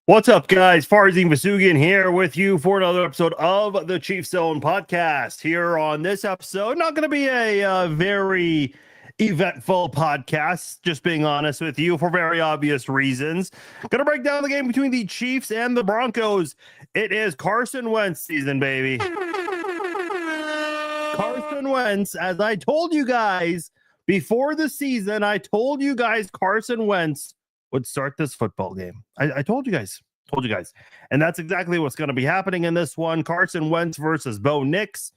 What's up, guys? Farzin Vasugian here with you for another episode of the Chiefs Zone podcast. Here on this episode, not going to be a very eventful podcast, just being honest with you, for very obvious reasons. Going to break down the game between the Chiefs and the Broncos. It is Carson Wentz season, baby. Carson Wentz, as I told you guys before the season, I told you guys Carson Wentz would start this football game. I told you guys. And that's exactly what's going to be happening in this one. Carson Wentz versus Bo Nix.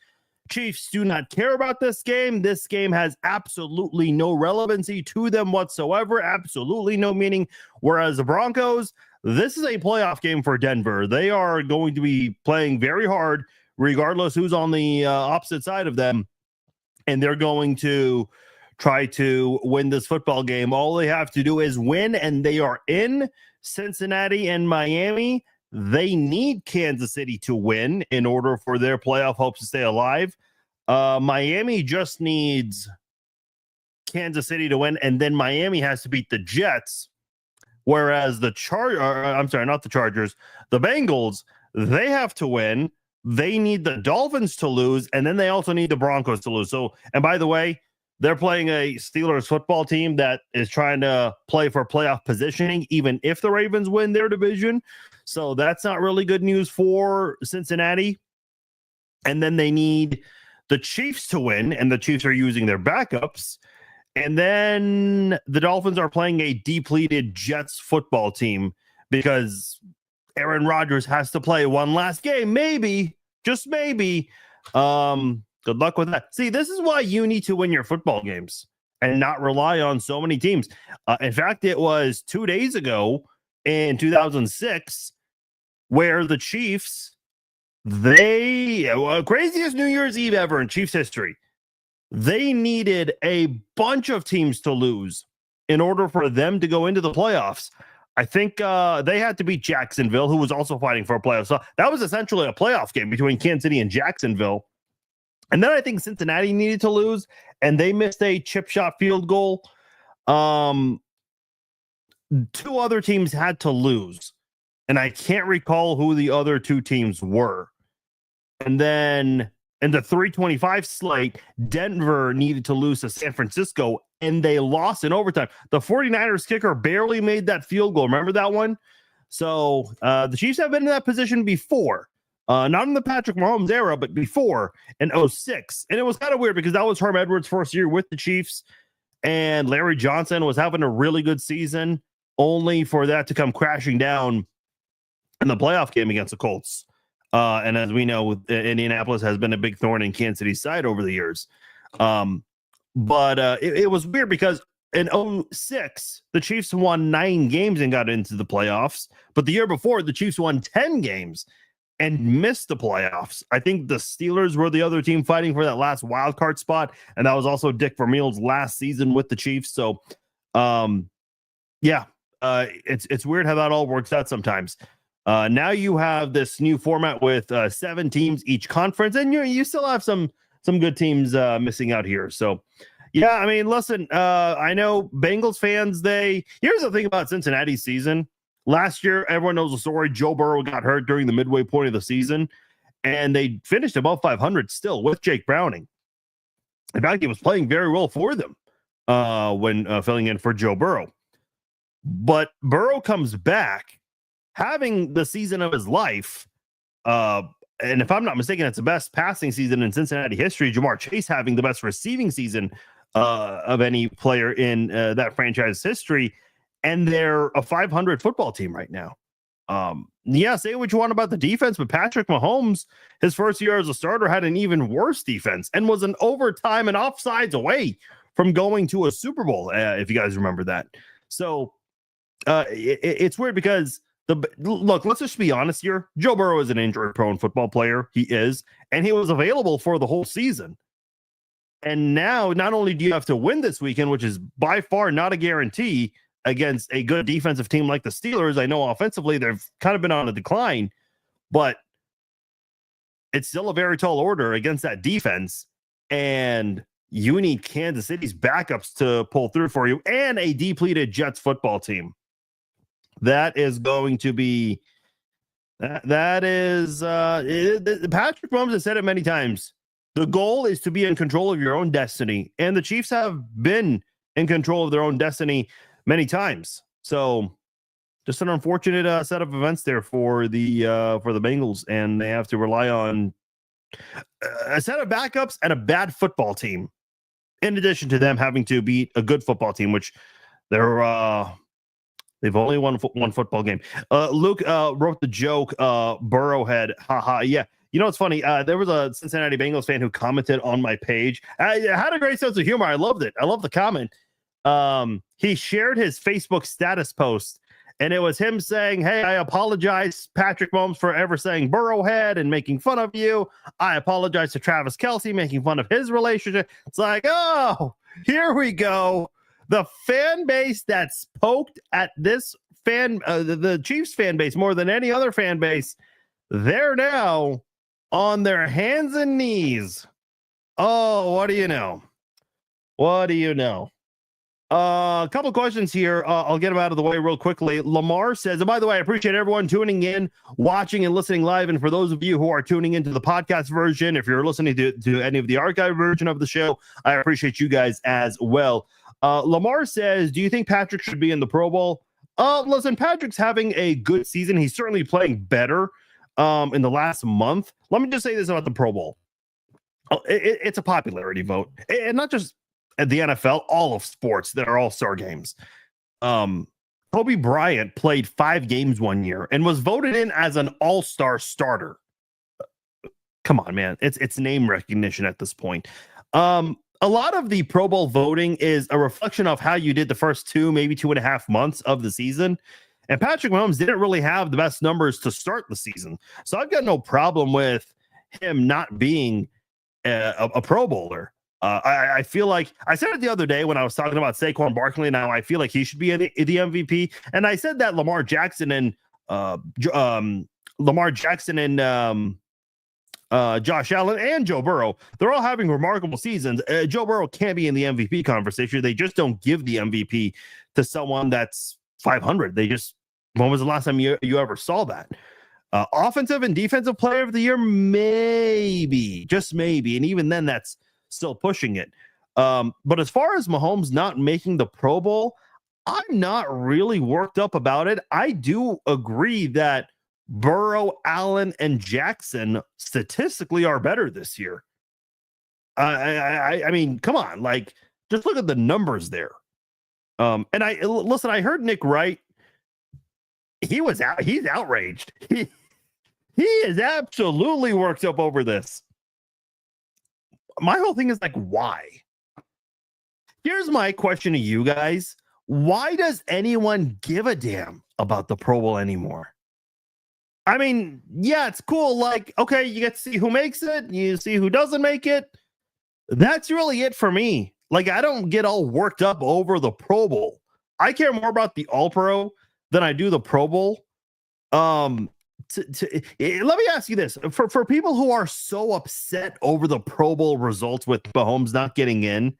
Chiefs do not care about this game. This game has absolutely no relevancy to them whatsoever. Absolutely no meaning. Whereas the Broncos, this is a playoff game for Denver. They are going to be playing very hard, regardless who's on the opposite side of them. And they're going to try to win this football game. All they have to do is win, and they are in. Cincinnati and Miami, they need Kansas City to win in order for their playoff hopes to stay alive. Miami just needs Kansas City to win, and then Miami has to beat the Jets, whereas the Bengals, they have to win. They need the Dolphins to lose, and then they also need the Broncos to lose. So, and by the way, they're playing a Steelers football team that is trying to play for playoff positioning, even if the Ravens win their division. So that's not really good news for Cincinnati. And then they need the Chiefs to win, and the Chiefs are using their backups. And then the Dolphins are playing a depleted Jets football team because Aaron Rodgers has to play one last game, maybe, just maybe. Good luck with that. See, this is why you need to win your football games and not rely on so many teams. In fact, it was 2 days ago in 2006 where the Chiefs, craziest New Year's Eve ever in Chiefs history, they needed a bunch of teams to lose in order for them to go into the playoffs. I think they had to beat Jacksonville, who was also fighting for a playoff. So that was essentially a playoff game between Kansas City and Jacksonville. And then I think Cincinnati needed to lose, and they missed a chip shot field goal. 2 other teams had to lose, and I can't recall who the other 2 teams were. And then in the 325 slate, Denver needed to lose to San Francisco, and they lost in overtime. The 49ers kicker barely made that field goal. Remember that one? So the Chiefs have been in that position before. Not in the Patrick Mahomes era, but before in 2006. And it was kind of weird because that was Herm Edwards' first year with the Chiefs. And Larry Johnson was having a really good season, only for that to come crashing down in the playoff game against the Colts. And as we know, Indianapolis has been a big thorn in Kansas City's side over the years. But it was weird because in 2006, the Chiefs won 9 games and got into the playoffs. But the year before, the Chiefs won 10 games and missed the playoffs. I think the Steelers were the other team fighting for that last wild card spot, and that was also Dick Vermeil's last season with the Chiefs. So, it's weird how that all works out sometimes. Now you have this new format with 7 teams each conference, and you still have some good teams missing out here. So, yeah, I mean, listen, I know Bengals fans. Here's the thing about Cincinnati's season. Last year, everyone knows the story. Joe Burrow got hurt during the midway point of the season, and they finished above 500 still with Jake Browning. In fact, he was playing very well for them when filling in for Joe Burrow. But Burrow comes back having the season of his life. And if I'm not mistaken, it's the best passing season in Cincinnati history. Jamar Chase having the best receiving season of any player in that franchise history. And they're a 500 football team right now. Say what you want about the defense, but Patrick Mahomes, his first year as a starter, had an even worse defense and was an overtime and offsides away from going to a Super Bowl, if you guys remember that. So it's weird because let's just be honest here. Joe Burrow is an injury-prone football player. He is, and he was available for the whole season. And now, not only do you have to win this weekend, which is by far not a guarantee, against a good defensive team like the Steelers. I know offensively they've kind of been on a decline, but it's still a very tall order against that defense. And you need Kansas City's backups to pull through for you and a depleted Jets football team. That is going to be that is Patrick Mahomes has said it many times. The goal is to be in control of your own destiny, and the Chiefs have been in control of their own destiny many times. So, just an unfortunate set of events there for the Bengals, and they have to rely on a set of backups and a bad football team, in addition to them having to beat a good football team, which they've only won one football game. Luke wrote the joke, Burrowhead, haha. Yeah. You know, it's funny. There was a Cincinnati Bengals fan who commented on my page. I had a great sense of humor. I loved it. I love the comment. He shared his Facebook status post, and it was him saying, "Hey, I apologize, Patrick Mahomes, for ever saying Burrowhead and making fun of you. I apologize to Travis Kelce, making fun of his relationship." It's like, oh, here we go. The fan base that's poked at this the Chiefs fan base more than any other fan base, they're now on their hands and knees. Oh, what do you know? What do you know? A couple questions here. I'll get them out of the way real quickly. Lamar says, and by the way, I appreciate everyone tuning in, watching, and listening live. And for those of you who are tuning into the podcast version, if you're listening to any of the archive version of the show, I appreciate you guys as well. Lamar says, do you think Patrick should be in the Pro Bowl? Listen, Patrick's having a good season. He's certainly playing better in the last month. Let me just say this about the Pro Bowl. It's a popularity vote, and not just at the NFL, all of sports that are all-star games. Kobe Bryant played 5 games one year and was voted in as an all-star starter. Come on, man. It's name recognition at this point. A lot of the Pro Bowl voting is a reflection of how you did the first 2, maybe 2.5 months of the season. And Patrick Mahomes didn't really have the best numbers to start the season. So I've got no problem with him not being a Pro Bowler. I feel like I said it the other day when I was talking about Saquon Barkley. Now I feel like he should be the MVP. And I said that Lamar Jackson and Josh Allen and Joe Burrow, they're all having remarkable seasons. Joe Burrow can't be in the MVP conversation. They just don't give the MVP to someone that's 500. When was the last time you ever saw that? Offensive and defensive player of the year, maybe, just maybe. And even then, that's still pushing it. But as far as Mahomes not making the Pro Bowl, I'm not really worked up about it. I do agree that Burrow, Allen, and Jackson statistically are better this year. I mean, come on, like, just look at the numbers there. And I heard Nick Wright. He's outraged. He is absolutely worked up over this. My whole thing is like, why? Here's my question to you guys. Why does anyone give a damn about the Pro Bowl anymore? I mean, yeah, it's cool. Like, okay, you get to see who makes it. You see who doesn't make it. That's really it for me. Like, I don't get all worked up over the Pro Bowl. I care more about the All-Pro than I do the Pro Bowl. Let me ask you this. For people who are so upset over the Pro Bowl results with Mahomes not getting in,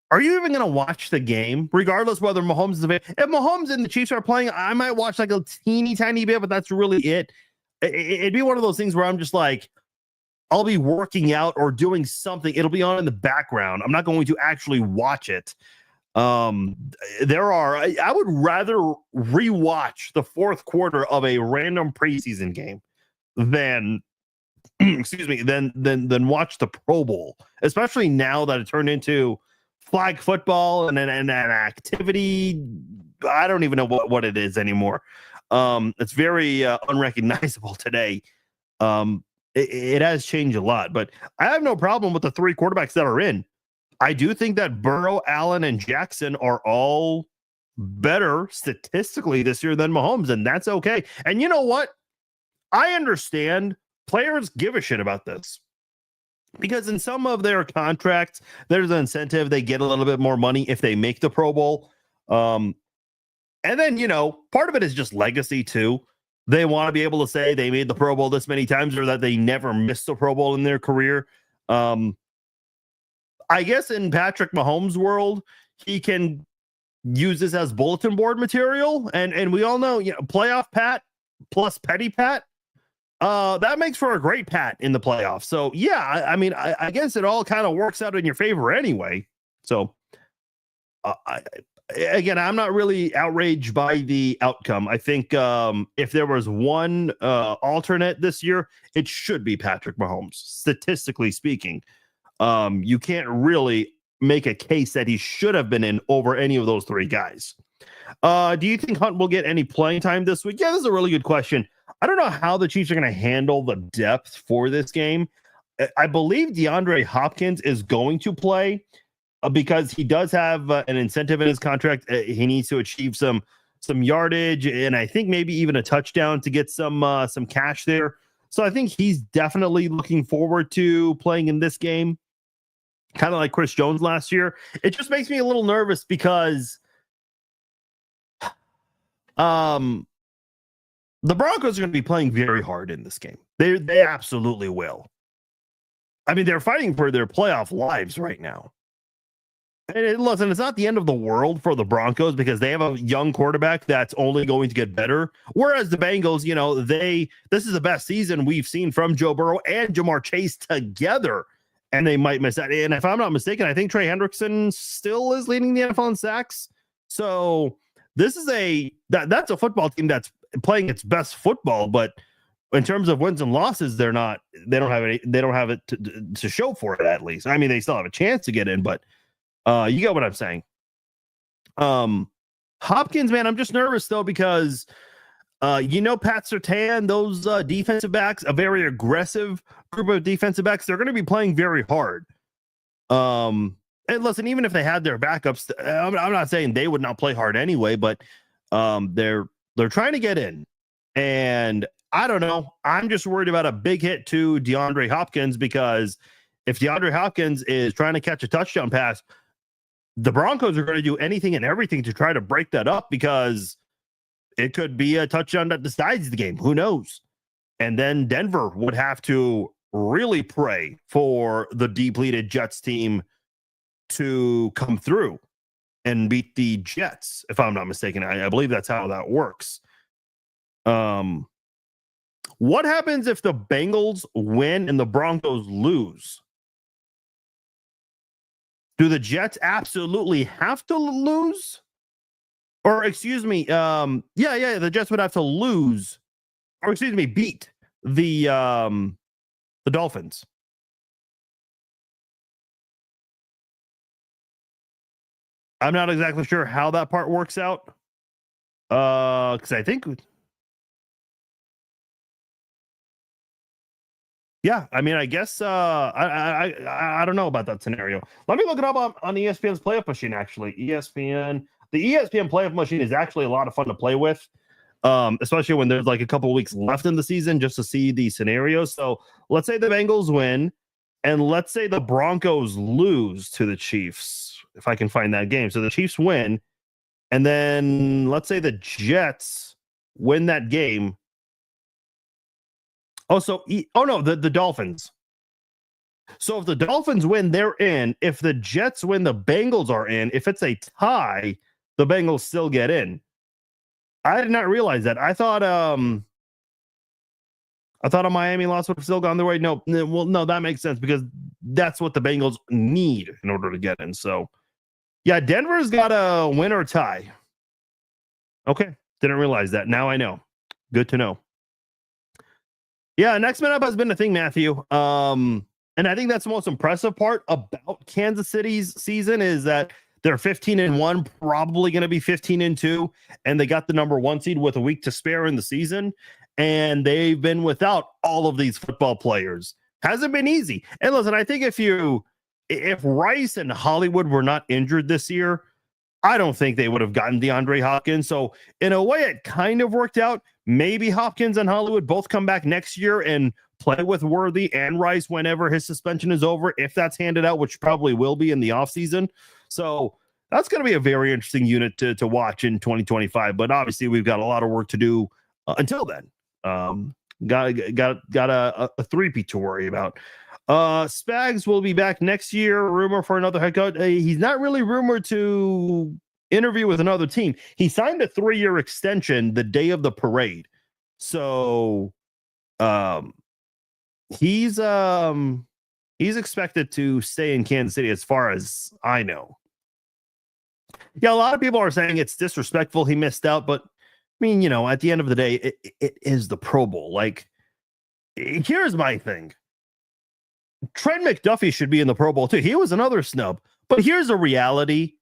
are you even going to watch the game, regardless whether Mahomes is available? If Mahomes and the Chiefs are playing, I might watch like a teeny tiny bit, but that's really it. It'd be one of those things where I'm just like, I'll be working out or doing something. It'll be on in the background. I'm not going to actually watch it. I would rather rewatch the fourth quarter of a random preseason game than than watch the Pro Bowl, especially now that it turned into flag football and an activity. I don't even know what it is anymore. It's very unrecognizable today. It has changed a lot, but I have no problem with the 3 quarterbacks that are in. I do think that Burrow, Allen, and Jackson are all better statistically this year than Mahomes, and that's okay. And you know what? I understand players give a shit about this because in some of their contracts, there's an incentive. They get a little bit more money if they make the Pro Bowl. And then, part of it is just legacy too. They want to be able to say they made the Pro Bowl this many times or that they never missed a Pro Bowl in their career. I guess in Patrick Mahomes' world, he can use this as bulletin board material. And we all know, playoff Pat plus petty Pat, that makes for a great Pat in the playoffs. So yeah, I mean, I guess it all kind of works out in your favor anyway. So again, I'm not really outraged by the outcome. I think if there was one alternate this year, it should be Patrick Mahomes. Statistically speaking, you can't really make a case that he should have been in over any of those three guys. Do you think Hunt will get any playing time this week? Yeah, this is a really good question. I don't know how the Chiefs are going to handle the depth for this game. I believe DeAndre Hopkins is going to play because he does have an incentive in his contract. He needs to achieve some yardage, and I think maybe even a touchdown to get some cash there. So I think he's definitely looking forward to playing in this game, kind of like Chris Jones last year. It just makes me a little nervous because the Broncos are going to be playing very hard in this game. They absolutely will. I mean, they're fighting for their playoff lives right now. And listen, it's not the end of the world for the Broncos because they have a young quarterback that's only going to get better. Whereas the Bengals, this is the best season we've seen from Joe Burrow and Jamar Chase together, and they might miss that. And if I'm not mistaken, I think Trey Hendrickson still is leading the NFL in sacks. So this is that's a football team that's playing its best football, but in terms of wins and losses, they don't have it to show for it, at least. I mean, they still have a chance to get in, but you get what I'm saying. Hopkins, man, I'm just nervous though, because Pat Surtain, those defensive backs, a very aggressive group of defensive backs, they're going to be playing very hard. And listen, even if they had their backups, I'm not saying they would not play hard anyway, but they're trying to get in. And I don't know. I'm just worried about a big hit to DeAndre Hopkins, because if DeAndre Hopkins is trying to catch a touchdown pass, the Broncos are going to do anything and everything to try to break that up, because it could be a touchdown that decides the game. Who knows? And then Denver would have to really pray for the depleted Jets team to come through and beat the Jets, if I'm not mistaken. I believe that's how that works. What happens if the Bengals win and the Broncos lose? Do the Jets absolutely have to lose? Or excuse me, the Jets would have to lose, or excuse me, beat the Dolphins. I'm not exactly sure how that part works out. Because I think, yeah, I mean, I guess I don't know about that scenario. Let me look it up on ESPN's playoff machine. Actually, the ESPN playoff machine is actually a lot of fun to play with, especially when there's like a couple of weeks left in the season, just to see the scenarios. So let's say the Bengals win, and let's say the Broncos lose to the Chiefs, if I can find that game. So the Chiefs win, and then let's say the Jets win that game. The Dolphins. So if the Dolphins win, they're in. If the Jets win, the Bengals are in. If it's a tie, the Bengals still get in. I did not realize that. I thought a Miami loss would have still gone their way. No, that makes sense, because that's what the Bengals need in order to get in. So, yeah, Denver's got a win or tie. Okay, didn't realize that. Now I know. Good to know. Yeah, next man up has been the thing, Matthew. And I think that's the most impressive part about Kansas City's season, is that they're 15-1, probably going to be 15-2, and they got the number 1 seed with a week to spare in the season, and they've been without all of these football players. Hasn't been easy. And listen, I think if Rice and Hollywood were not injured this year, I don't think they would have gotten DeAndre Hopkins. So in a way, it kind of worked out. Maybe Hopkins and Hollywood both come back next year and play with Worthy and Rice whenever his suspension is over, if that's handed out, which probably will be in the offseason. So that's going to be a very interesting unit to watch in 2025. But obviously, we've got a lot of work to do until then. Got a three-peat to worry about. Spags will be back next year. Rumor for another head coach. He's not really rumored to interview with another team. He signed a 3-year extension the day of the parade. So he's expected to stay in Kansas City as far as I know. Yeah, a lot of people are saying it's disrespectful he missed out, but I mean, you know, at the end of the day, it is the Pro Bowl. Like, here's my thing. Trent McDuffie should be in the Pro Bowl too. He was another snub. But here's a reality.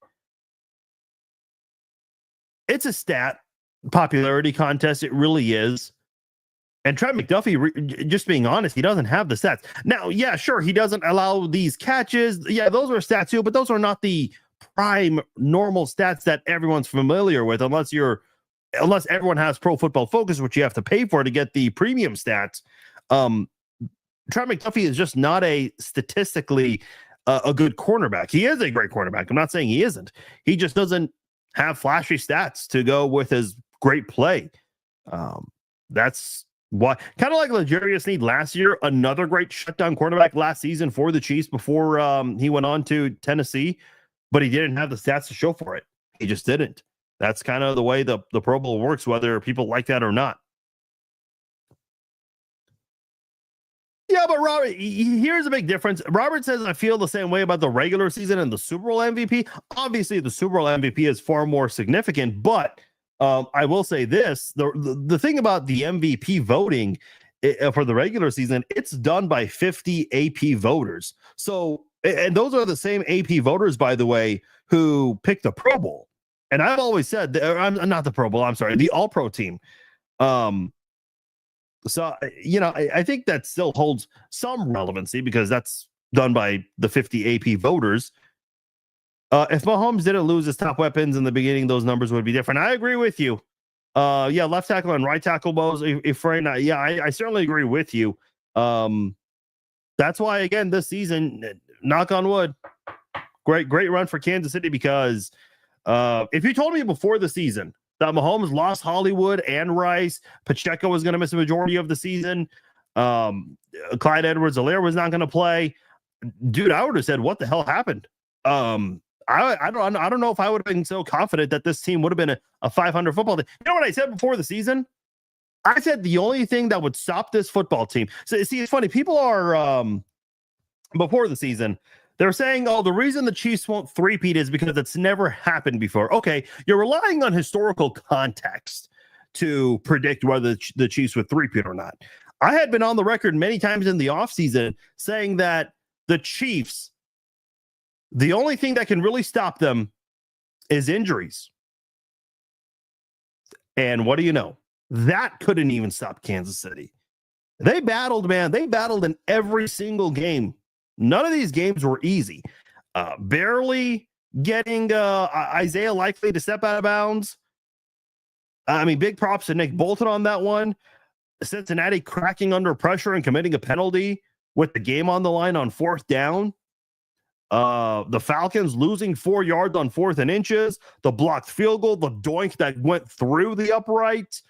It's a stat popularity contest. It really is. And Trent McDuffie, just being honest, he doesn't have the stats. Now, yeah, sure, he doesn't allow these catches. Yeah, those are stats too, but those are not the prime normal stats that everyone's familiar with, unless everyone has Pro Football Focus, which you have to pay for to get the premium stats. Trent McDuffie is just not a statistically a good cornerback. He is a great cornerback. I'm not saying he isn't. He just doesn't have flashy stats to go with his great play. That's why, kind of like L'Jarius Sneed last year, another great shutdown cornerback last season for the Chiefs before he went on to Tennessee, but he didn't have the stats to show for it. He just didn't. That's kind of the way the Pro Bowl works, whether people like that or not. Yeah, but Robert, here's a big difference. Robert says, I feel the same way about the regular season and the Super Bowl MVP. Obviously, the Super Bowl MVP is far more significant, but I will say this. The thing about the MVP voting for the regular season, it's done by 50 AP voters. So, and those are the same AP voters, by the way, who picked the Pro Bowl. And I've always said, I'm not the Pro Bowl, I'm sorry, the All-Pro team. So, you know, I think that still holds some relevancy because that's done by the 50 AP voters. If Mahomes didn't lose his top weapons in the beginning, those numbers would be different. I agree with you. Yeah, left tackle and right tackle bows. I certainly agree with you. That's why, again, this season, knock on wood, great run for Kansas City, because if you told me before the season that Mahomes lost Hollywood and Rice, Pacheco was going to miss a majority of the season, Clyde Edwards-Helaire was not going to play, dude, I would have said, what the hell happened? I don't know if I would have been so confident that this team would have been a 500 football team. You know what I said before the season? I said the only thing that would stop this football team. So see, it's funny. People are before the season, they're saying, oh, the reason the Chiefs won't three-peat is because it's never happened before. Okay, you're relying on historical context to predict whether the Chiefs would three-peat or not. I had been on the record many times in the offseason saying that the Chiefs, the only thing that can really stop them is injuries. And what do you know? That couldn't even stop Kansas City. They battled, man. They battled in every single game. None of these games were easy. Barely getting Isaiah Likely to step out of bounds. I mean, big props to Nick Bolton on that one. Cincinnati cracking under pressure and committing a penalty with the game on the line on 4th down. The Falcons losing 4 yards on 4th and inches, the blocked field goal, the doink that went through the upright.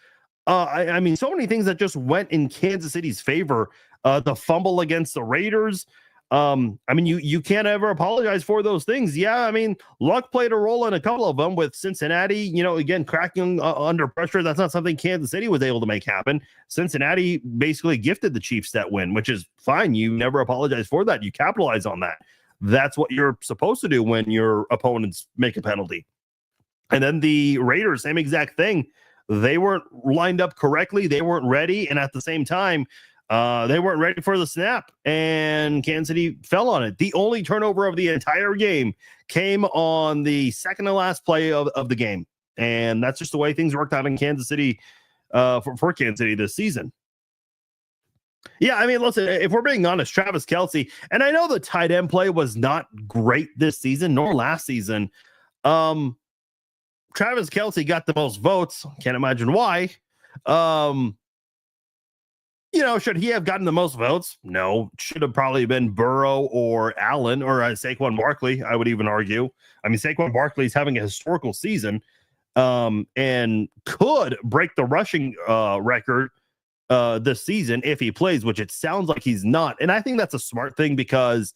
I mean, so many things that just went in Kansas City's favor. The fumble against the Raiders. I mean, you can't ever apologize for those things. Yeah, I mean, luck played a role in a couple of them with Cincinnati, you know, again, cracking under pressure. That's not something Kansas City was able to make happen. Cincinnati basically gifted the Chiefs that win, which is fine. You never apologize for that. You capitalize on that. That's what you're supposed to do when your opponents make a penalty. And then the Raiders, same exact thing. They weren't lined up correctly. They weren't ready. And at the same time, they weren't ready for the snap. And Kansas City fell on it. The only turnover of the entire game came on the second to last play of the game. And that's just the way things worked out in Kansas City for Kansas City this season. Yeah, I mean, listen, if we're being honest, Travis Kelce, and I know the tight end play was not great this season, nor last season. Travis Kelce got the most votes. Can't imagine why. You know, should he have gotten the most votes? No. Should have probably been Burrow or Allen or Saquon Barkley, I would even argue. I mean, Saquon Barkley is having a historical season and could break the rushing record this season if he plays, which it sounds like he's not. And I think that's a smart thing because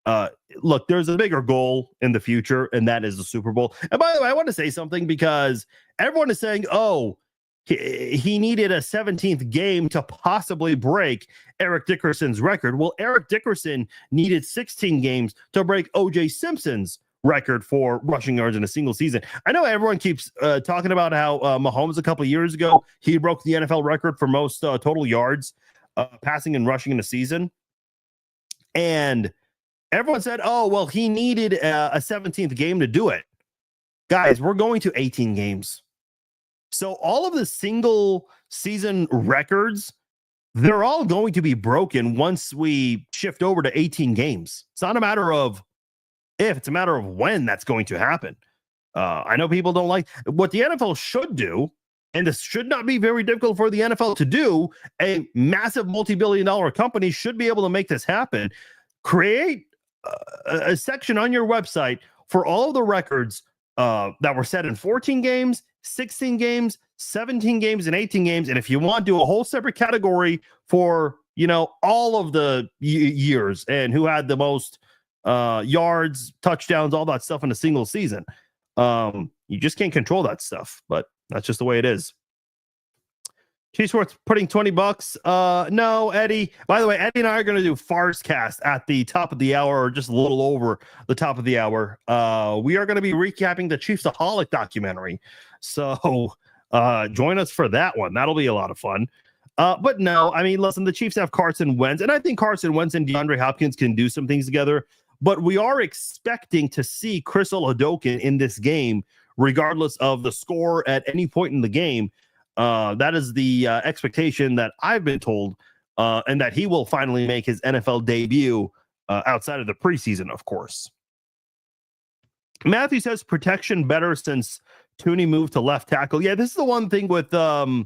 uh, look, there's a bigger goal in the future, and that is the Super Bowl. And by the way, I want to say something because everyone is saying, oh, he needed a 17th game to possibly break Eric Dickerson's record. Well, Eric Dickerson needed 16 games to break O.J. Simpson's record for rushing yards in a single season. I know everyone keeps talking about how Mahomes a couple of years ago, he broke the NFL record for most total yards passing and rushing in a season. And everyone said, oh, well, he needed a 17th game to do it. Guys, we're going to 18 games. So all of the single season records, they're all going to be broken once we shift over to 18 games. It's not a matter of if, it's a matter of when that's going to happen. I know people don't like what the NFL should do, and this should not be very difficult for the NFL to do. A massive multi-billion-dollar company should be able to make this happen. Create a section on your website for all the records that were set in 14 games, 16 games, 17 games, and 18 games. And if you want, do a whole separate category for, all of the years and who had the most yards, touchdowns, all that stuff in a single season. You just can't control that stuff, but that's just the way it is. Chiefs worth putting $20. No, Eddie. By the way, Eddie and I are going to do Farce Cast at the top of the hour, or just a little over the top of the hour. We are going to be recapping the Chiefsaholic documentary. So join us for that one. That'll be a lot of fun. But no, I mean, listen, the Chiefs have Carson Wentz, and I think Carson Wentz and DeAndre Hopkins can do some things together. But we are expecting to see Chris Oladokun in this game, regardless of the score at any point in the game. That is the expectation that I've been told, and that he will finally make his NFL debut outside of the preseason, of course. Matthew says protection better since Tooney moved to left tackle. Yeah, this is the one thing with the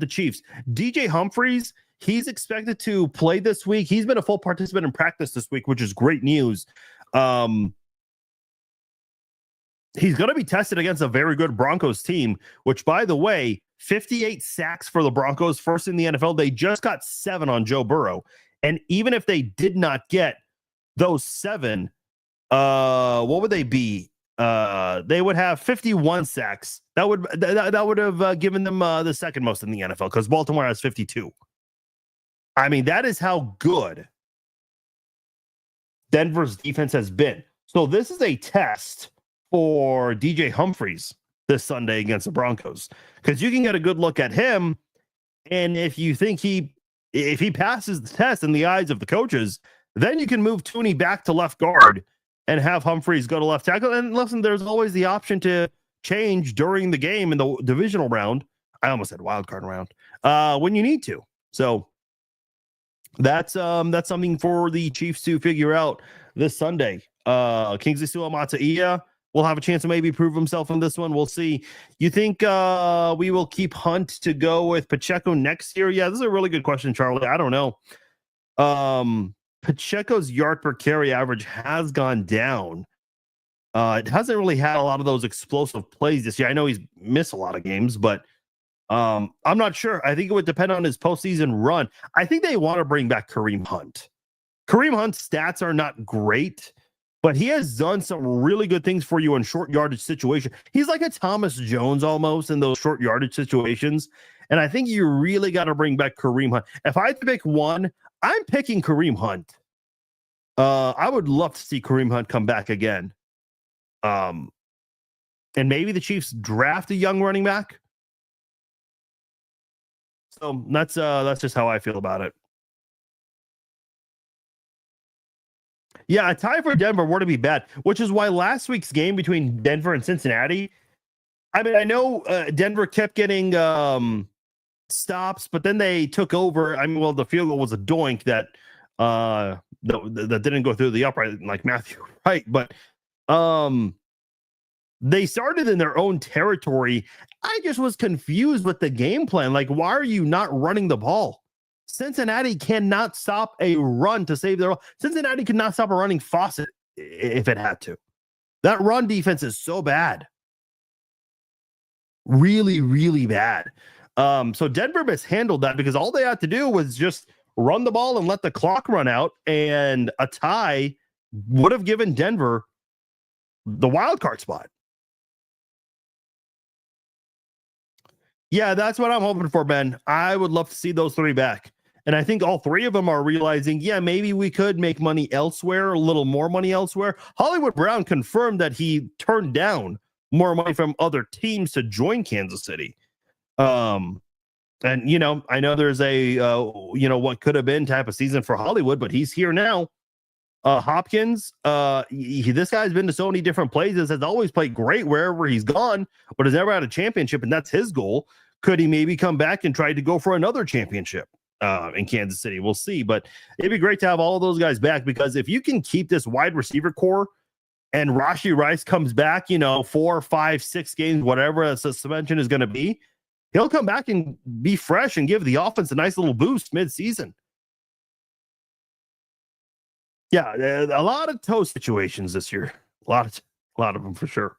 Chiefs. DJ Humphries, he's expected to play this week. He's been a full participant in practice this week, which is great news. He's going to be tested against a very good Broncos team, which, by the way, 58 sacks for the Broncos, first in the NFL. They just got 7 on Joe Burrow. And even if they did not get those 7, what would they be? They would have 51 sacks. That would have given them the second most in the NFL, because Baltimore has 52. I mean, that is how good Denver's defense has been. So this is a test for DJ Humphries this Sunday against the Broncos, because you can get a good look at him. And if you think if he passes the test in the eyes of the coaches, then you can move Tooney back to left guard and have Humphries go to left tackle. And listen, there's always the option to change during the game in the divisional round. I almost said wild card round, when you need to. So that's something for the Chiefs to figure out this Sunday. Kingsley Suamataia will have a chance to maybe prove himself in this one. We'll see. You think we will keep Hunt to go with Pacheco next year? Yeah, this is a really good question, Charlie. I don't know. Pacheco's yard per carry average has gone down. It hasn't really had a lot of those explosive plays this year. I know he's missed a lot of games, but I'm not sure. I think it would depend on his postseason run. I think they want to bring back Kareem Hunt. Kareem Hunt's stats are not great, but he has done some really good things for you in short yardage situations. He's like a Thomas Jones almost in those short yardage situations. And I think you really got to bring back Kareem Hunt. If I had to pick one, I'm picking Kareem Hunt. I would love to see Kareem Hunt come back again. And maybe the Chiefs draft a young running back. So that's just how I feel about it. Yeah, a tie for Denver were to be bad, which is why last week's game between Denver and Cincinnati, I mean, I know Denver kept getting stops, but then they took over. I mean, well, the field goal was a doink that didn't go through the upright like Matthew, right? But they started in their own territory. I just was confused with the game plan. Like, why are you not running the ball? Cincinnati cannot stop a run to save their. Cincinnati could not stop a running faucet if it had to. That run defense is so bad. Really, really bad. So Denver mishandled that because all they had to do was just run the ball and let the clock run out, and a tie would have given Denver the wild card spot. Yeah, that's what I'm hoping for, Ben. I would love to see those three back. And I think all three of them are realizing, yeah, maybe we could make money elsewhere, a little more money elsewhere. Hollywood Brown confirmed that he turned down more money from other teams to join Kansas City. And, I know there's a, what could have been type of season for Hollywood, but he's here now. Hopkins, this guy's been to so many different places, has always played great wherever he's gone, but has never had a championship, and that's his goal. Could he maybe come back and try to go for another championship in Kansas City? We'll see, but it'd be great to have all of those guys back, because if you can keep this wide receiver core and Rashee Rice comes back, 4, 5, 6 games, whatever the suspension is going to be, he'll come back and be fresh and give the offense a nice little boost mid-season. Yeah, a lot of toe situations this year. A lot of them for sure.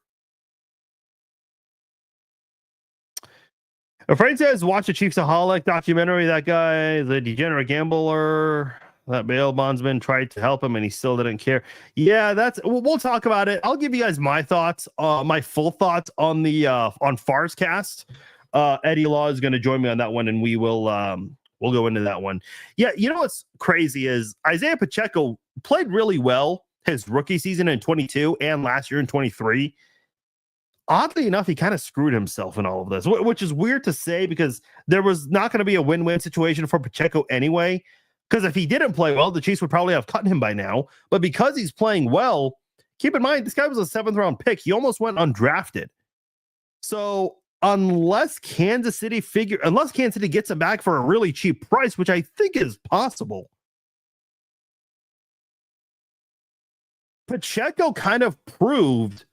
A friend says, watch the Chiefsaholic documentary. That guy, the degenerate gambler, that bail bondsman tried to help him and he still didn't care. Yeah, we'll talk about it. I'll give you guys my thoughts, my full thoughts on the on Farscast. Eddie Law is going to join me on that one, and we will we'll go into that one. Yeah, what's crazy is Isaiah Pacheco played really well his rookie season in 22 and last year in 23. Oddly enough, he kind of screwed himself in all of this, which is weird to say, because there was not going to be a win-win situation for Pacheco anyway. Because if he didn't play well, the Chiefs would probably have cut him by now. But because he's playing well, keep in mind, this guy was a 7th-round pick. He almost went undrafted. So unless Kansas City gets him back for a really cheap price, which I think is possible, Pacheco kind of proved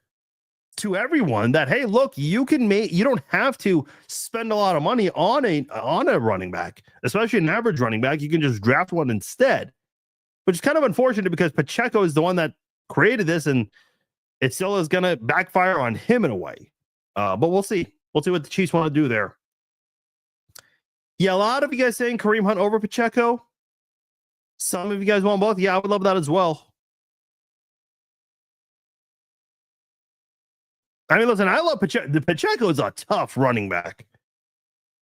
to everyone that, hey, look, you don't have to spend a lot of money on a running back, especially an average running back. You can just draft one instead, which is kind of unfortunate, because Pacheco is the one that created this, and it still is going to backfire on him in a way. But we'll see. We'll see what the Chiefs want to do there. Yeah, a lot of you guys saying Kareem Hunt over Pacheco. Some of you guys want both. Yeah, I would love that as well. I mean, listen, I love Pacheco. Pacheco is a tough running back.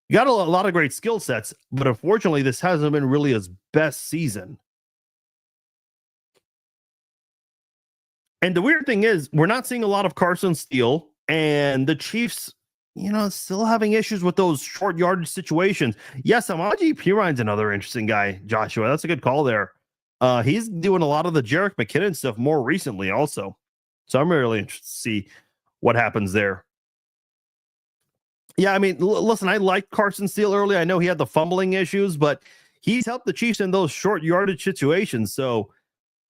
You got a lot of great skill sets, but unfortunately, this hasn't been really his best season. And the weird thing is, we're not seeing a lot of Carson Steele, and the Chiefs, still having issues with those short yardage situations. Yes, Samaje Perine's another interesting guy, Joshua. That's a good call there. He's doing a lot of the Jerick McKinnon stuff more recently also. So I'm really interested to see what happens there. Yeah, I mean, listen, I liked Carson Steele early. I know he had the fumbling issues, but he's helped the Chiefs in those short yardage situations. So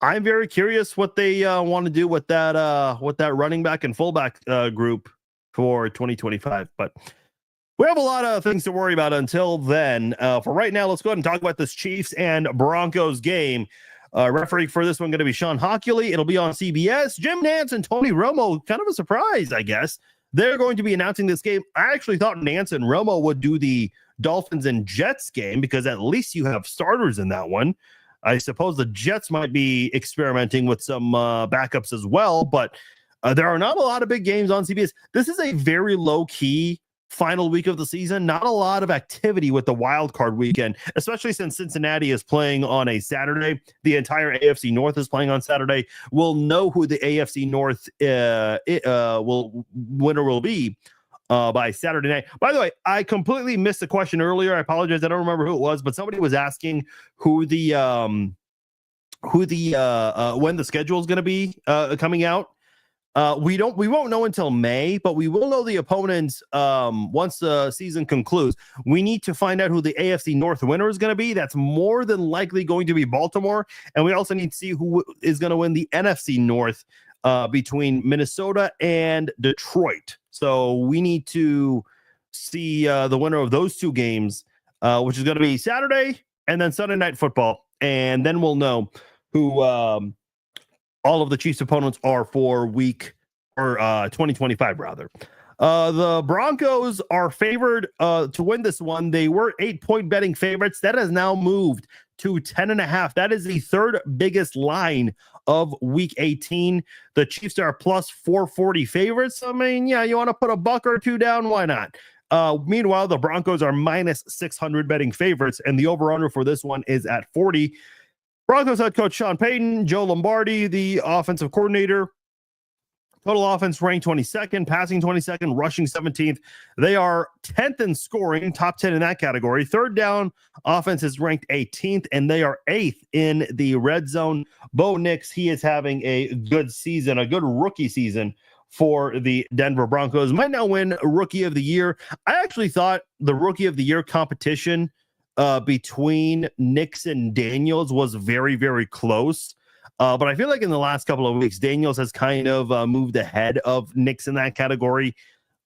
I'm very curious what they want to do with that running back and fullback group for 2025. But we have a lot of things to worry about until then. For right now, let's go ahead and talk about this Chiefs and Broncos game. Refereeing for this one going to be Sean Hockley. It'll be on CBS. Jim Nantz and Tony Romo, kind of a surprise, I guess. They're going to be announcing this game. I actually thought Nantz and Romo would do the Dolphins and Jets game, because at least you have starters in that one. I suppose the Jets might be experimenting with some backups as well, but there are not a lot of big games on CBS. This is a very low-key final week of the season. Not a lot of activity with the wild card weekend, especially since Cincinnati is playing on a Saturday. The entire AFC North is playing on Saturday. We'll know who the AFC North winner will be by Saturday night. By the way, I completely missed the question earlier. I apologize. I don't remember who it was, but somebody was asking when the schedule is going to be coming out. We won't know until May, but we will know the opponents once the season concludes. We need to find out who the AFC North winner is going to be. That's more than likely going to be Baltimore. And we also need to see who is going to win the NFC North between Minnesota and Detroit. So we need to see the winner of those two games, which is going to be Saturday and then Sunday Night Football. And then we'll know who all of the Chiefs opponents are for week or 2025 rather. The Broncos are favored to win this one. They were 8-point betting favorites. That has now moved to 10.5. That is the third biggest line of Week 18. The Chiefs are plus 440 favorites. I mean, yeah, you want to put a buck or two down? Why not? Meanwhile, the Broncos are minus 600 betting favorites, and the over-under for this one is at 40. Broncos head coach Sean Payton, Joe Lombardi, the offensive coordinator. Total offense ranked 22nd, passing 22nd, rushing 17th. They are 10th in scoring, top 10 in that category. Third down offense is ranked 18th, and they are 8th in the red zone. Bo Nix, he is having a good season, a good rookie season for the Denver Broncos. Might not win Rookie of the Year. I actually thought the Rookie of the Year competition between Nix and Daniels was very, very close. But I feel like in the last couple of weeks, Daniels has kind of moved ahead of Nix in that category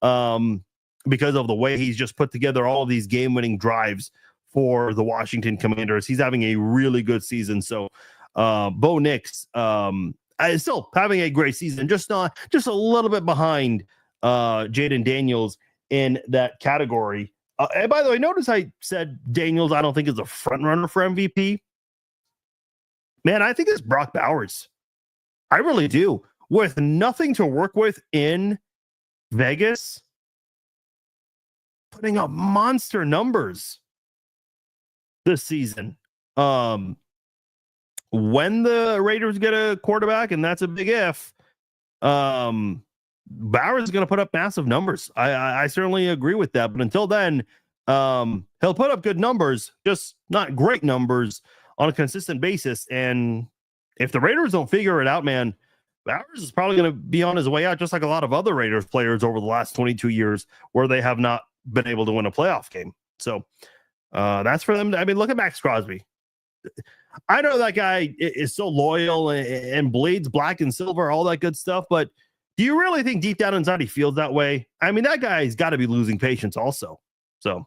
because of the way he's just put together all of these game-winning drives for the Washington Commanders. He's having a really good season. So Bo Nix is still having a great season, just a little bit behind Jaden Daniels in that category. And by the way, notice I said Daniels I don't think is a front runner for MVP. Man, I think it's Brock Bowers. I really do. With nothing to work with in Vegas, putting up monster numbers this season. When the Raiders get a quarterback, and that's a big if, Bowers is going to put up massive numbers. I certainly agree with that. But until then, he'll put up good numbers, just not great numbers on a consistent basis. And if the Raiders don't figure it out, man, Bowers is probably going to be on his way out, just like a lot of other Raiders players over the last 22 years where they have not been able to win a playoff game. So that's for them. I mean, look at Max Crosby. I know that guy is so loyal and bleeds black and silver, all that good stuff. But do you really think deep down inside he feels that way? I mean, that guy's got to be losing patience also. So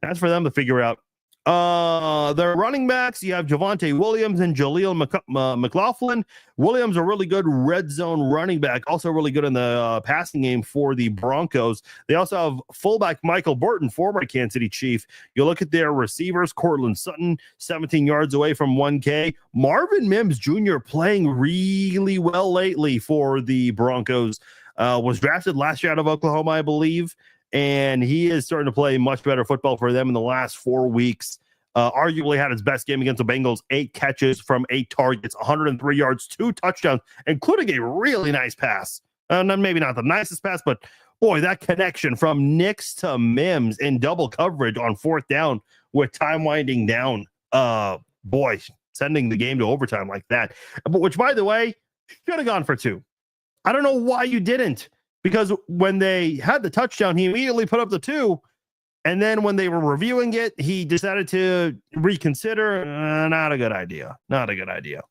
that's for them to figure out. Their running backs, you have Javonte Williams and Jaleel McLaughlin. Williams, a really good red zone running back, also really good in the passing game for the Broncos. They also have fullback Michael Burton, former Kansas City Chief. You look at their receivers, Cortland Sutton, 17 yards away from 1K. Marvin Mims Jr. playing really well lately for the Broncos. Was drafted last year out of Oklahoma, I believe. And he is starting to play much better football for them in the last 4 weeks. Arguably had his best game against the Bengals, 8 catches from 8 targets, 103 yards, 2 touchdowns, including a really nice pass. Maybe not the nicest pass, but boy, that connection from Nix to Mims in double coverage on 4th down with time winding down. Boy, sending the game to overtime like that. But which, by the way, should have gone for 2. I don't know why you didn't. Because when they had the touchdown, he immediately put up the 2. And then when they were reviewing it, he decided to reconsider. Not a good idea. Not a good idea.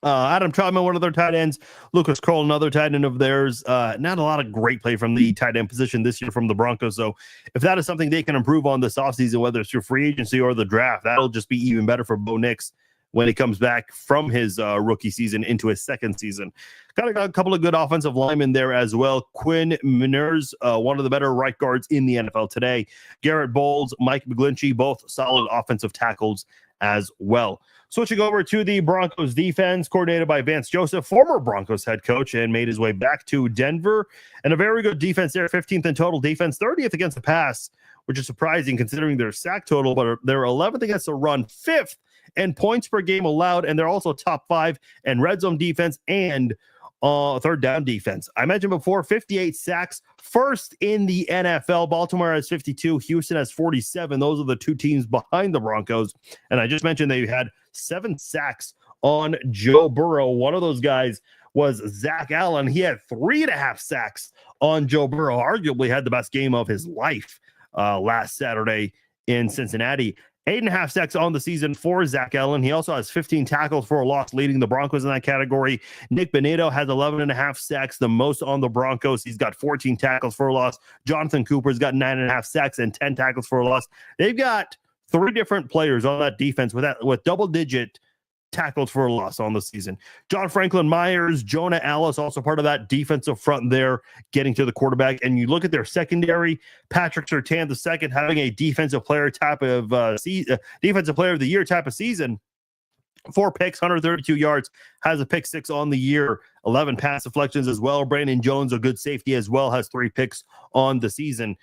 Adam Trautman, one of their tight ends. Lucas Kroll, another tight end of theirs. Not a lot of great play from the tight end position this year from the Broncos. So if that is something they can improve on this offseason, whether it's through free agency or the draft, that'll just be even better for Bo Nix when he comes back from his rookie season into his second season. Got a couple of good offensive linemen there as well. Quinn Miners, one of the better right guards in the NFL today. Garrett Bowles, Mike McGlinchey, both solid offensive tackles as well. Switching over to the Broncos defense, coordinated by Vance Joseph, former Broncos head coach, and made his way back to Denver. And a very good defense there, 15th in total defense, 30th against the pass, which is surprising considering their sack total, but they're 11th against the run, 5th and points per game allowed, and they're also top 5 in red zone defense and third down defense. I mentioned before, 58 sacks, first in the NFL. Baltimore has 52, Houston has 47. Those are the 2 teams behind the Broncos. And I just mentioned they had 7 sacks on Joe Burrow. One of those guys was Zach Allen. He had 3.5 sacks on Joe Burrow, arguably had the best game of his life last Saturday in Cincinnati. 8.5 sacks on the season for Zach Allen. He also has 15 tackles for a loss, leading the Broncos in that category. Nick Bonitto has 11.5 sacks, the most on the Broncos. He's got 14 tackles for a loss. Jonathan Cooper's got 9.5 sacks and 10 tackles for a loss. They've got 3 different players on that defense with double-digit tackles for a loss on the season. John Franklin Myers, Jonah Alice, also part of that defensive front there, getting to the quarterback. And you look at their secondary, Patrick Surtain II having a defensive player type of defensive player of the year type of season. 4 picks, 132 yards, has a pick 6 on the year, 11 pass deflections as well. Brandon Jones, a good safety as well, has 3 picks on the season.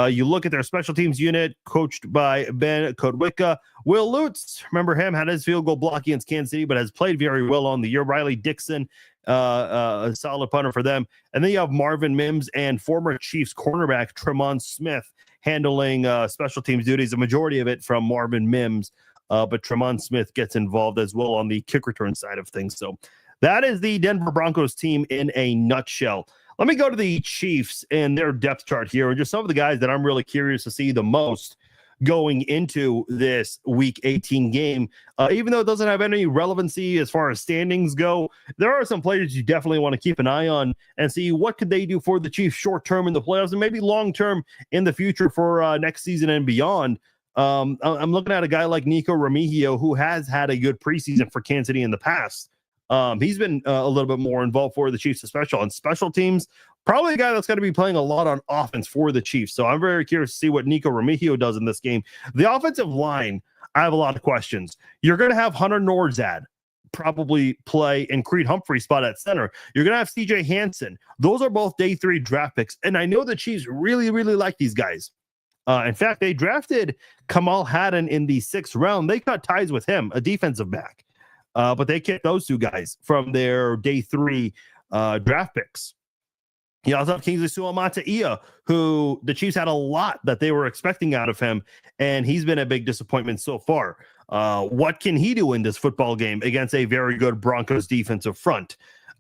You look at their special teams unit, coached by Ben Kodwicka. Will Lutz, remember him, had his field goal block against Kansas City, but has played very well on the year. Riley Dixon, a solid punter for them. And then you have Marvin Mims and former Chiefs cornerback Tremont Smith handling special teams duties, a majority of it from Marvin Mims. But Tremont Smith gets involved as well on the kick return side of things. So that is the Denver Broncos team in a nutshell. Let me go to the Chiefs and their depth chart here, and just some of the guys that I'm really curious to see the most going into this Week 18 game. Even though it doesn't have any relevancy as far as standings go, there are some players you definitely want to keep an eye on and see what could they do for the Chiefs short term in the playoffs and maybe long term in the future for next season and beyond. I'm looking at a guy like Nico Remigio, who has had a good preseason for Kansas City in the past. He's been a little bit more involved for the Chiefs, especially on special teams. Probably a guy that's going to be playing a lot on offense for the Chiefs. So I'm very curious to see what Nico Remigio does in this game. The offensive line, I have a lot of questions. You're going to have Hunter Norzad probably play in Creed Humphrey's spot at center. You're going to have CJ Hansen. Those are both day 3 draft picks. And I know the Chiefs really, really like these guys. In fact, they drafted Kamal Haddon in the 6th round. They cut ties with him, a defensive back. But they kicked those 2 guys from their day 3 draft picks. You also have Kingsley Suamataia, who the Chiefs had a lot that they were expecting out of him, and he's been a big disappointment so far. What can he do in this football game against a very good Broncos defensive front?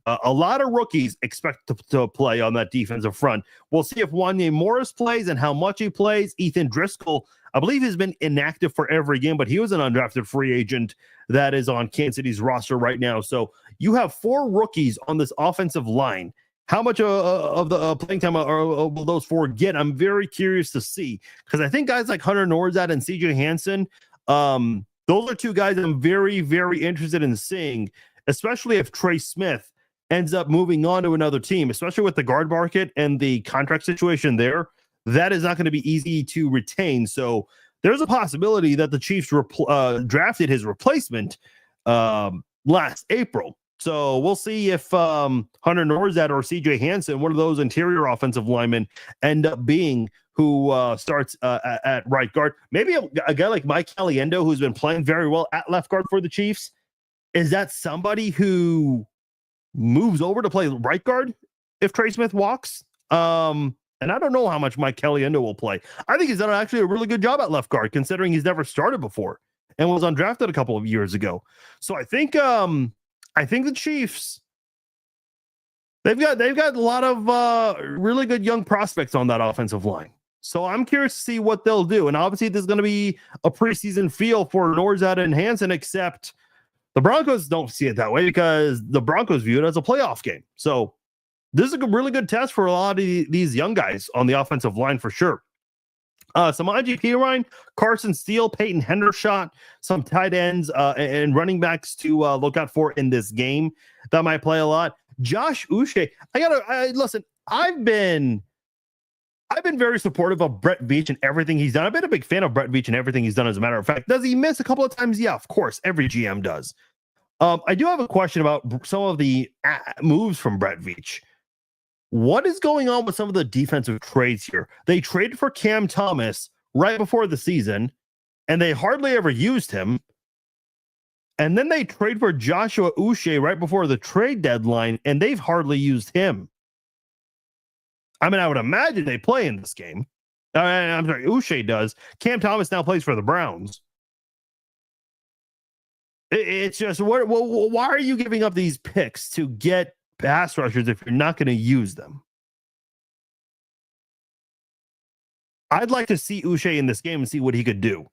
A lot of rookies expect to play on that defensive front. We'll see if Wanya Morris plays and how much he plays. Ethan Driscoll, I believe, has been inactive for every game, but he was an undrafted free agent that is on Kansas City's roster right now. So you have 4 rookies on this offensive line. How much of the playing time will those 4 get? I'm very curious to see, because I think guys like Hunter Norzad and CJ Hansen, those are 2 guys I'm very, very interested in seeing, especially if Trey Smith ends up moving on to another team, especially with the guard market and the contract situation there. That is not going to be easy to retain. So there's a possibility that the Chiefs drafted his replacement last April. So we'll see if Hunter Norzad or CJ Hansen, one of those interior offensive linemen, end up being who starts at right guard. Maybe a guy like Mike Caliendo, who's been playing very well at left guard for the Chiefs. Is that somebody who moves over to play right guard if Trey Smith walks? And I don't know how much Mike Caliendo will play. I think he's done actually a really good job at left guard, considering he's never started before and was undrafted a couple of years ago. So I think the Chiefs, they've got a lot of really good young prospects on that offensive line. So I'm curious to see what they'll do. And obviously there's going to be a preseason feel for Norzad and Hansen, except the Broncos don't see it that way because the Broncos view it as a playoff game. So this is a really good test for a lot of these young guys on the offensive line for sure. Some IGP line, Carson Steele, Peyton Hendershot, some tight ends and running backs to look out for in this game that might play a lot. Josh Uche, listen. I've been very supportive of Brett Veach and everything he's done. I've been a big fan of Brett Veach and everything he's done. As a matter of fact, does he miss a couple of times? Yeah, of course. Every GM does. I do have a question about some of the moves from Brett Veach. What is going on with some of the defensive trades here? They traded for Cam Thomas right before the season, and they hardly ever used him. And then they trade for Joshua Uche right before the trade deadline, and they've hardly used him. I mean, I would imagine they play in this game. I'm sorry, Uche does. Cam Thomas now plays for the Browns. It's just, why are you giving up these picks to get pass rushers if you're not going to use them? I'd like to see Uche in this game and see what he could do.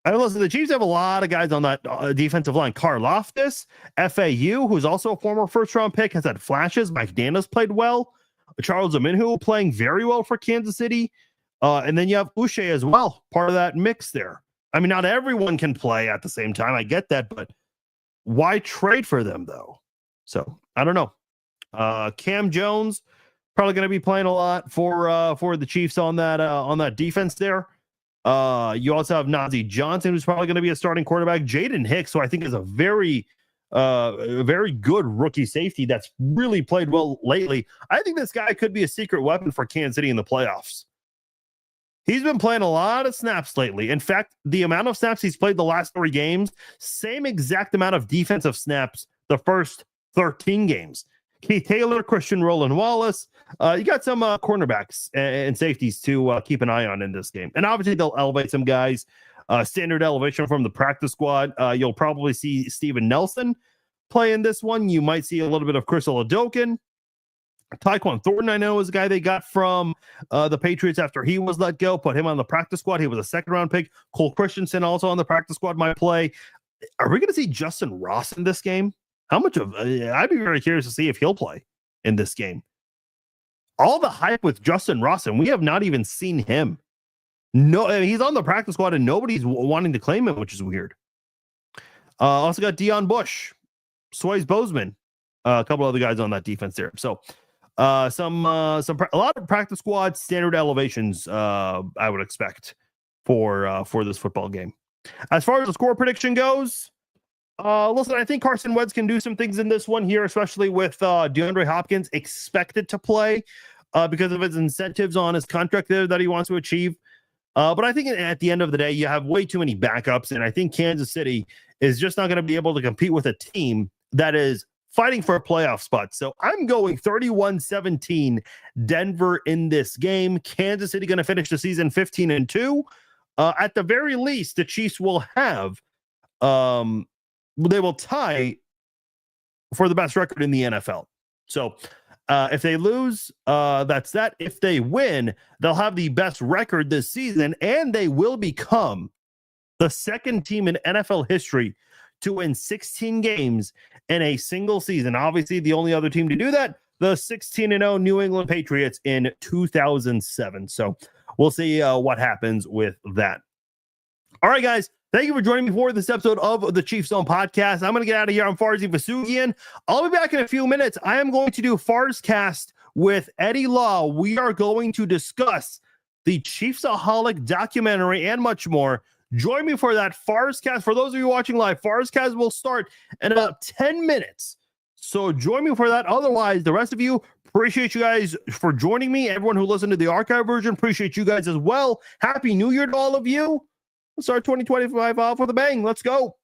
And listen, the Chiefs have a lot of guys on that defensive line. Karlaftis, FAU, who's also a former first-round pick, has had flashes. Mike Danis played well. Charles Omenihu playing very well for Kansas City. And then you have Uche as well, part of that mix there. I mean, not everyone can play at the same time. I get that, but why trade for them, though? So, I don't know. Cam Jones, probably going to be playing a lot for the Chiefs on that defense there. You also have Najee Johnson, who's probably going to be a starting quarterback. Jaden Hicks, who I think is a very good rookie safety that's really played well lately. I think this guy could be a secret weapon for Kansas City in the playoffs. He's been playing a lot of snaps lately. In fact, the amount of snaps he's played the last 3 games, same exact amount of defensive snaps the first 13 games. Keith Taylor, Christian Roland Wallace. You got some cornerbacks and safeties to keep an eye on in this game. And obviously, they'll elevate some guys. Standard elevation from the practice squad. You'll probably see Steven Nelson play in this one. You might see a little bit of Chris Oladokun. Tyquan Thornton, I know, is a guy they got from the Patriots after he was let go. Put him on the practice squad. He was a second-round pick. Cole Christensen also on the practice squad might play. Are we going to see Justin Ross in this game? How much of I'd be very curious to see if he'll play in this game. All the hype with Justin Ross, and we have not even seen him. No, I mean, he's on the practice squad, and nobody's wanting to claim him, which is weird. Also got Deion Bush, Swayze Bozeman, a couple other guys on that defense there. So a lot of practice squad standard elevations I would expect for this football game. As far as the score prediction goes, listen, I think Carson Wentz can do some things in this one here, especially with DeAndre Hopkins expected to play because of his incentives on his contract there that he wants to achieve. But I think at the end of the day, you have way too many backups, and I think Kansas City is just not going to be able to compete with a team that is fighting for a playoff spot. So I'm going 31-17 Denver in this game. Kansas City going to finish the season 15-2. At the very least, the Chiefs will have they will tie for the best record in the NFL. So if they lose, that's that. If they win, they'll have the best record this season, and they will become the second team in NFL history to win 16 games in a single season. Obviously, the only other team to do that, the 16-0 New England Patriots in 2007. So we'll see what happens with that. All right, guys. Thank you for joining me for this episode of the Chiefs Zone podcast. I'm going to get out of here. I'm Farzy Vasugian. I'll be back in a few minutes. I am going to do Farzcast with Eddie Law. We are going to discuss the Chiefsaholic documentary and much more. Join me for that Farzcast. For those of you watching live, Farzcast will start in about 10 minutes. So join me for that. Otherwise, the rest of you, appreciate you guys for joining me. Everyone who listened to the archive version, appreciate you guys as well. Happy New Year to all of you. Let's start 2025 off with a bang. Let's go.